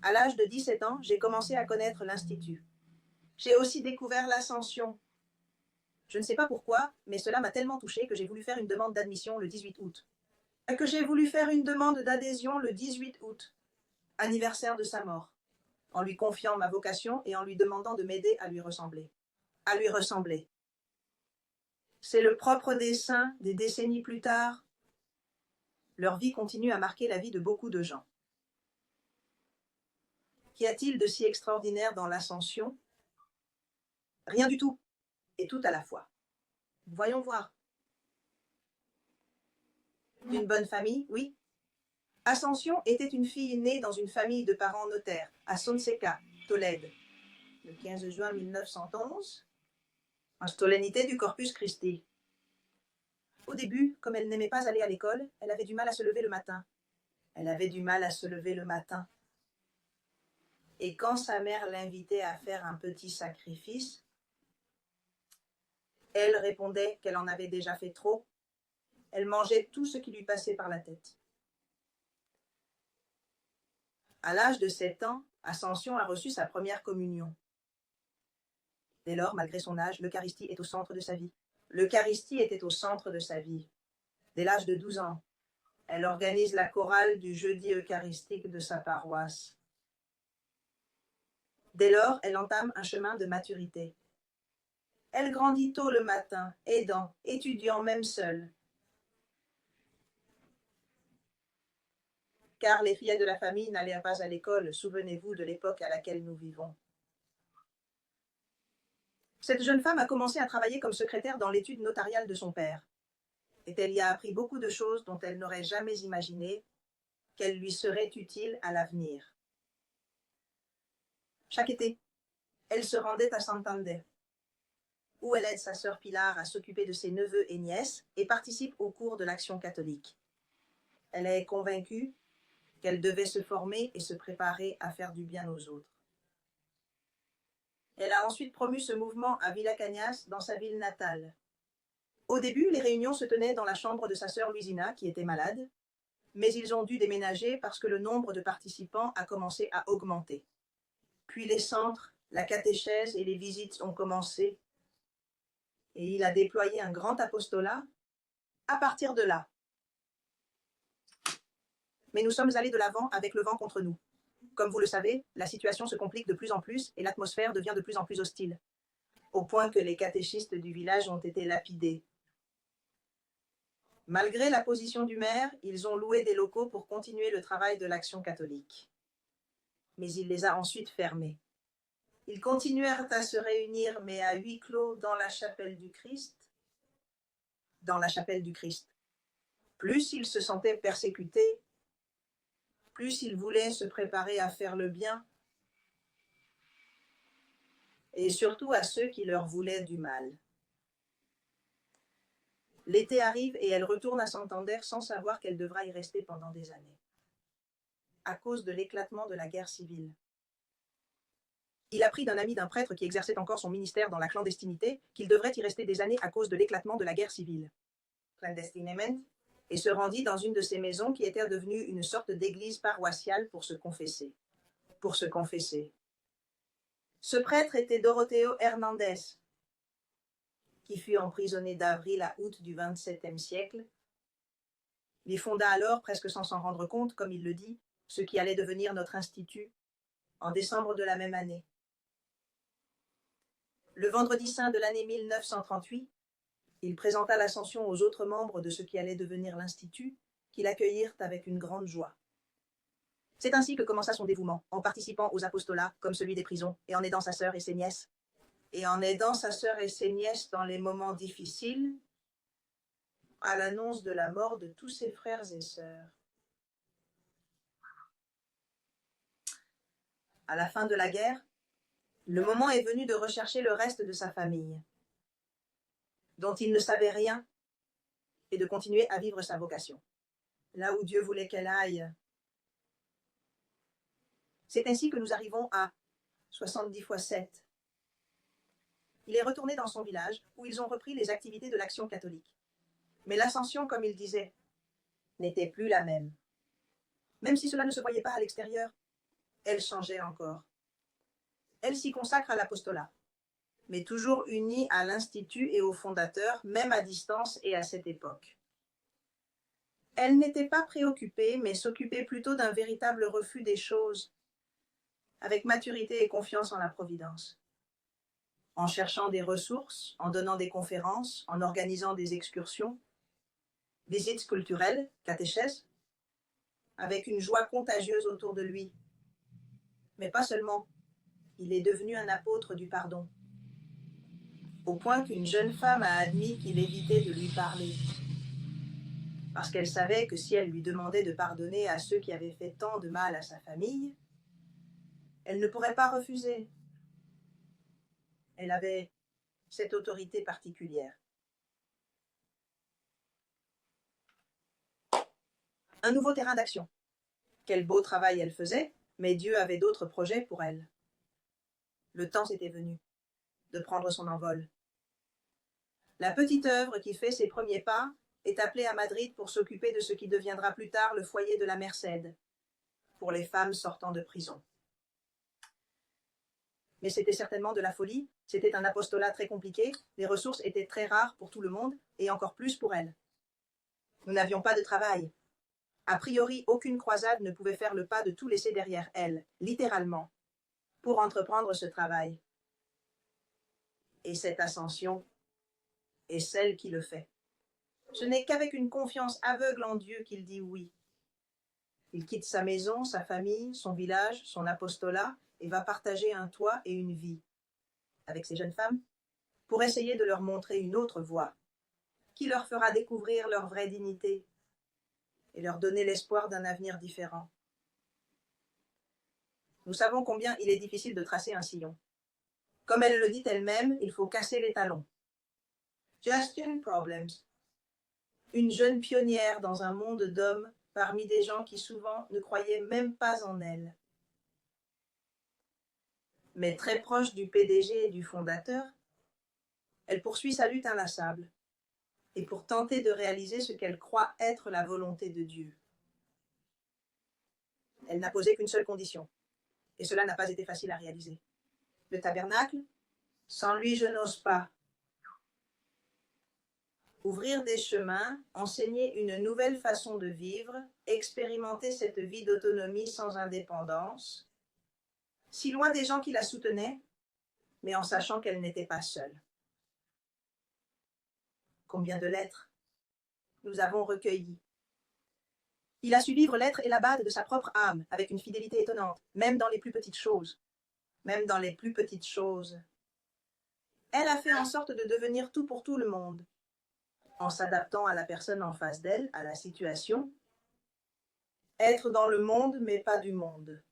À l'âge de 17 ans, j'ai commencé à connaître l'Institut. J'ai aussi découvert l'Ascension. Je ne sais pas pourquoi, mais cela m'a tellement touché que j'ai voulu faire une demande d'admission le 18 août. Que j'ai voulu faire une demande d'adhésion le 18 août, anniversaire de sa mort, en lui confiant ma vocation et en lui demandant de m'aider à lui ressembler. À lui ressembler. C'est le propre des saints des décennies plus tard. Leur vie continue à marquer la vie de beaucoup de gens. Qu'y a-t-il de si extraordinaire dans l'ascension? Rien du tout, et tout à la fois. Voyons voir. D'une bonne famille, oui. Ascension était une fille née dans une famille de parents notaires, à Sonseca, Tolède, le 15 juin 1911, en solennité du Corpus Christi. Au début, comme elle n'aimait pas aller à l'école, elle avait du mal à se lever le matin. Elle avait du mal à se lever le matin. Et quand sa mère l'invitait à faire un petit sacrifice, elle répondait qu'elle en avait déjà fait trop. Elle mangeait tout ce qui lui passait par la tête. À l'âge de 7 ans, Ascension a reçu sa première communion. Dès lors, malgré son âge, l'Eucharistie est au centre de sa vie. L'Eucharistie était au centre de sa vie. Dès l'âge de 12 ans, elle organise la chorale du jeudi eucharistique de sa paroisse. Dès lors, elle entame un chemin de maturité. Elle grandit tôt le matin, aidant, étudiant même seule. Car les filles de la famille n'allaient pas à l'école, souvenez-vous de l'époque à laquelle nous vivons. Cette jeune femme a commencé à travailler comme secrétaire dans l'étude notariale de son père. Et elle y a appris beaucoup de choses dont elle n'aurait jamais imaginé qu'elles lui seraient utiles à l'avenir. Chaque été, elle se rendait à Santander, où elle aide sa sœur Pilar à s'occuper de ses neveux et nièces et participe aux cours de l'Action catholique. Elle est convaincue qu'elle devait se former et se préparer à faire du bien aux autres. Elle a ensuite promu ce mouvement à Villacañas, dans sa ville natale. Au début, les réunions se tenaient dans la chambre de sa sœur Luisina, qui était malade, mais ils ont dû déménager parce que le nombre de participants a commencé à augmenter. Puis les centres, la catéchèse et les visites ont commencé, et il a déployé un grand apostolat à partir de là. Mais nous sommes allés de l'avant avec le vent contre nous. Comme vous le savez, la situation se complique de plus en plus et l'atmosphère devient de plus en plus hostile, au point que les catéchistes du village ont été lapidés. Malgré la position du maire, ils ont loué des locaux pour continuer le travail de l'Action catholique. Mais il les a ensuite fermés. Ils continuèrent à se réunir, mais à huis clos dans la chapelle du Christ. Dans la chapelle du Christ. Plus ils se sentaient persécutés, plus ils voulaient se préparer à faire le bien, et surtout à ceux qui leur voulaient du mal. L'été arrive et elle retourne à Santander sans savoir qu'elle devra y rester pendant des années, à cause de l'éclatement de la guerre civile. Il apprit d'un ami d'un prêtre qui exerçait encore son ministère dans la clandestinité qu'il devrait y rester des années à cause de l'éclatement de la guerre civile. Clandestinement, et se rendit dans une de ces maisons qui était devenue une sorte d'église paroissiale pour se confesser. Ce prêtre était Doroteo Hernandez, qui fut emprisonné d'avril à août du XXVIIe siècle. Il fonda alors, presque sans s'en rendre compte, comme il le dit, ce qui allait devenir notre institut, en décembre de la même année. Le vendredi saint de l'année 1938, il présenta l'Ascension aux autres membres de ce qui allait devenir l'Institut, qui l'accueillirent avec une grande joie. C'est ainsi que commença son dévouement, en participant aux apostolats, comme celui des prisons, et en aidant sa sœur et ses nièces. Et en aidant sa sœur et ses nièces dans les moments difficiles, à l'annonce de la mort de tous ses frères et sœurs. À la fin de la guerre, le moment est venu de rechercher le reste de sa famille, dont il ne savait rien, et de continuer à vivre sa vocation, là où Dieu voulait qu'elle aille. C'est ainsi que nous arrivons à 70 fois 7. Il est retourné dans son village, où ils ont repris les activités de l'Action catholique. Mais l'ascension, comme il disait, n'était plus la même. Même si cela ne se voyait pas à l'extérieur, Elle changeait encore. Elle s'y consacre à l'apostolat, mais toujours unie à l'Institut et au fondateur, même à distance et à cette époque. Elle n'était pas préoccupée, mais s'occupait plutôt d'un véritable refus des choses, avec maturité et confiance en la Providence. En cherchant des ressources, en donnant des conférences, en organisant des excursions, visites culturelles, catéchèses, avec une joie contagieuse autour de lui. Mais pas seulement, il est devenu un apôtre du pardon, au point qu'une jeune femme a admis qu'il évitait de lui parler, parce qu'elle savait que si elle lui demandait de pardonner à ceux qui avaient fait tant de mal à sa famille, elle ne pourrait pas refuser. Elle avait cette autorité particulière. Un nouveau terrain d'action. Quel beau travail elle faisait, mais Dieu avait d'autres projets pour elle. Le temps était venu de prendre son envol. La petite œuvre qui fait ses premiers pas est appelée à Madrid pour s'occuper de ce qui deviendra plus tard le foyer de la Merced, pour les femmes sortant de prison. Mais c'était certainement de la folie, c'était un apostolat très compliqué, les ressources étaient très rares pour tout le monde, et encore plus pour elle. Nous n'avions pas de travail. A priori, aucune croisade ne pouvait faire le pas de tout laisser derrière elle, littéralement, pour entreprendre ce travail. Et cette ascension est celle qui le fait. Ce n'est qu'avec une confiance aveugle en Dieu qu'il dit oui. Il quitte sa maison, sa famille, son village, son apostolat, et va partager un toit et une vie avec ces jeunes femmes pour essayer de leur montrer une autre voie qui leur fera découvrir leur vraie dignité et leur donner l'espoir d'un avenir différent. Nous savons combien il est difficile de tracer un sillon. Comme elle le dit elle-même, il faut casser les talons. Gestion problems. Une jeune pionnière dans un monde d'hommes parmi des gens qui souvent ne croyaient même pas en elle. Mais très proche du PDG et du fondateur, elle poursuit sa lutte inlassable, et pour tenter de réaliser ce qu'elle croit être la volonté de Dieu. Elle n'a posé qu'une seule condition, et cela n'a pas été facile à réaliser. Le tabernacle, sans lui je n'ose pas. Ouvrir des chemins, enseigner une nouvelle façon de vivre, expérimenter cette vie d'autonomie sans indépendance, si loin des gens qui la soutenaient, mais en sachant qu'elle n'était pas seule. Combien de lettres nous avons recueillies. Il a su vivre l'être et l'abad de sa propre âme, avec une fidélité étonnante, même dans les plus petites choses. Même dans les plus petites choses. Elle a fait en sorte de devenir tout pour tout le monde, en s'adaptant à la personne en face d'elle, à la situation. Être dans le monde, mais pas du monde.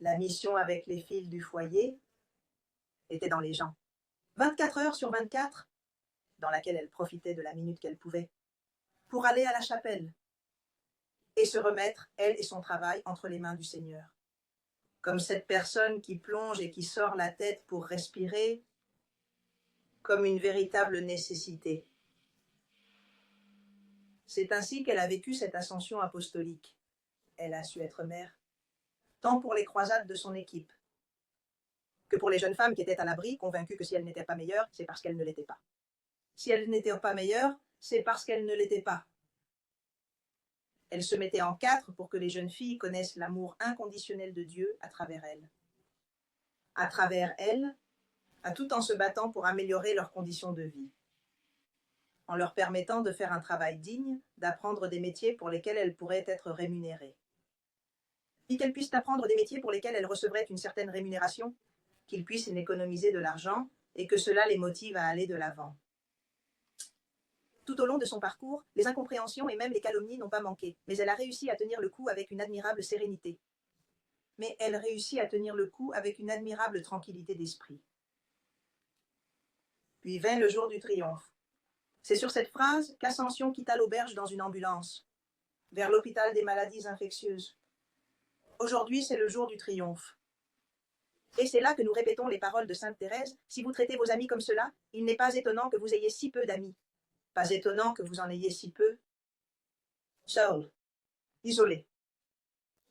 La mission avec les fils du foyer était dans les gens. 24 heures sur 24, dans laquelle elle profitait de la minute qu'elle pouvait, pour aller à la chapelle et se remettre, elle et son travail, entre les mains du Seigneur. Comme cette personne qui plonge et qui sort la tête pour respirer, comme une véritable nécessité. C'est ainsi qu'elle a vécu cette ascension apostolique. Elle a su être mère, tant pour les croisades de son équipe, que pour les jeunes femmes qui étaient à l'abri, convaincues que si elles n'étaient pas meilleures, c'est parce qu'elles ne l'étaient pas. Si elles n'étaient pas meilleures, c'est parce qu'elles ne l'étaient pas. Elle se mettait en quatre pour que les jeunes filles connaissent l'amour inconditionnel de Dieu à travers elles. À travers elles, tout en se battant pour améliorer leurs conditions de vie. En leur permettant de faire un travail digne, d'apprendre des métiers pour lesquels elles pourraient être rémunérées. Et qu'elles puissent apprendre des métiers pour lesquels elles recevraient une certaine rémunération, qu'ils puissent économiser de l'argent et que cela les motive à aller de l'avant. Tout au long de son parcours, les incompréhensions et même les calomnies n'ont pas manqué, mais elle a réussi à tenir le coup avec une admirable sérénité. Mais elle réussit à tenir le coup avec une admirable tranquillité d'esprit. Puis vint le jour du triomphe. C'est sur cette phrase qu'Ascension quitta l'auberge dans une ambulance, vers l'hôpital des maladies infectieuses. Aujourd'hui, c'est le jour du triomphe. Et c'est là que nous répétons les paroles de sainte Thérèse. Si vous traitez vos amis comme cela, il n'est pas étonnant que vous ayez si peu d'amis. Pas étonnant que vous en ayez si peu. Seul, isolé.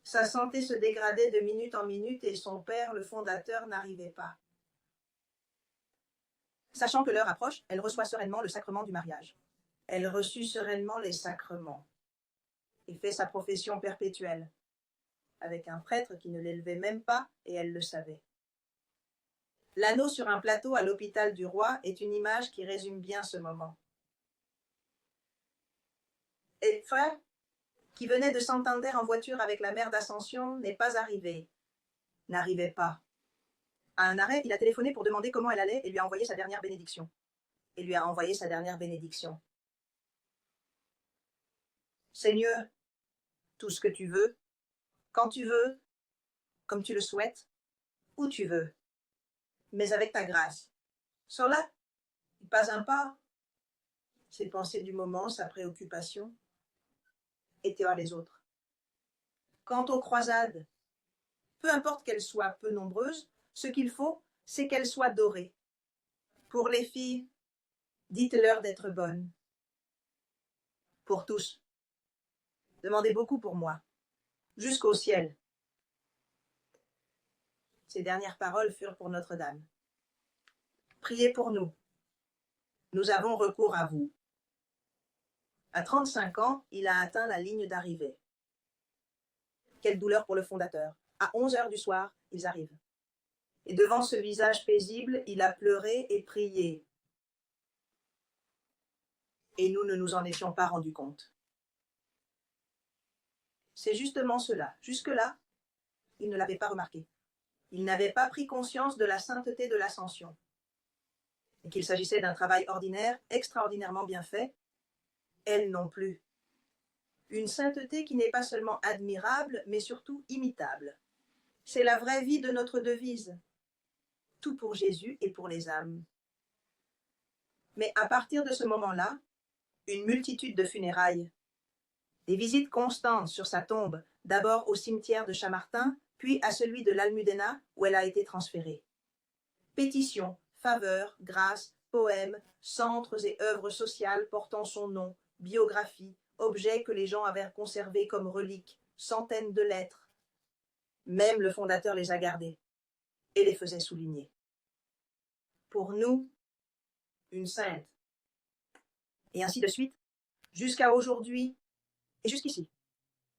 Sa santé se dégradait de minute en minute et son père, le fondateur, n'arrivait pas. Sachant que l'heure approche, elle reçoit sereinement le sacrement du mariage. Elle reçut sereinement les sacrements et fait sa profession perpétuelle, avec un prêtre qui ne l'élevait même pas, et elle le savait. L'anneau sur un plateau à l'hôpital du roi est une image qui résume bien ce moment. Et le frère, qui venait de Santander en voiture avec la mère d'Ascension, n'est pas arrivé. N'arrivait pas. À un arrêt, il a téléphoné pour demander comment elle allait et lui a envoyé sa dernière bénédiction. Seigneur, tout ce que tu veux, quand tu veux, comme tu le souhaites, où tu veux, mais avec ta grâce. Cela, pas un pas, ses pensées du moment, sa préoccupation, et voir les autres. Quant aux croisades, peu importe qu'elles soient peu nombreuses, ce qu'il faut, c'est qu'elles soient dorées. Pour les filles, dites-leur d'être bonnes. Pour tous. Demandez beaucoup pour moi. Jusqu'au ciel. Ces dernières paroles furent pour Notre-Dame. Priez pour nous. Nous avons recours à vous. À 35 ans, il a atteint la ligne d'arrivée. Quelle douleur pour le fondateur. À 11 heures du soir, ils arrivent. Et devant ce visage paisible, il a pleuré et prié. Et nous ne nous en étions pas rendus compte. C'est justement cela. Jusque-là, il ne l'avait pas remarqué. Il n'avait pas pris conscience de la sainteté de l'ascension. Et qu'il s'agissait d'un travail ordinaire, extraordinairement bien fait, elle non plus. Une sainteté qui n'est pas seulement admirable, mais surtout imitable. C'est la vraie vie de notre devise. Tout pour Jésus et pour les âmes. Mais à partir de ce moment-là, une multitude de funérailles, des visites constantes sur sa tombe, d'abord au cimetière de Chamartin, puis à celui de l'Almudena où elle a été transférée. Pétitions, faveurs, grâces, poèmes, centres et œuvres sociales portant son nom, biographies, objets que les gens avaient conservés comme reliques, centaines de lettres. Même le fondateur les a gardés et les faisait souligner. Pour nous, une sainte. Et ainsi de suite, jusqu'à aujourd'hui et jusqu'ici.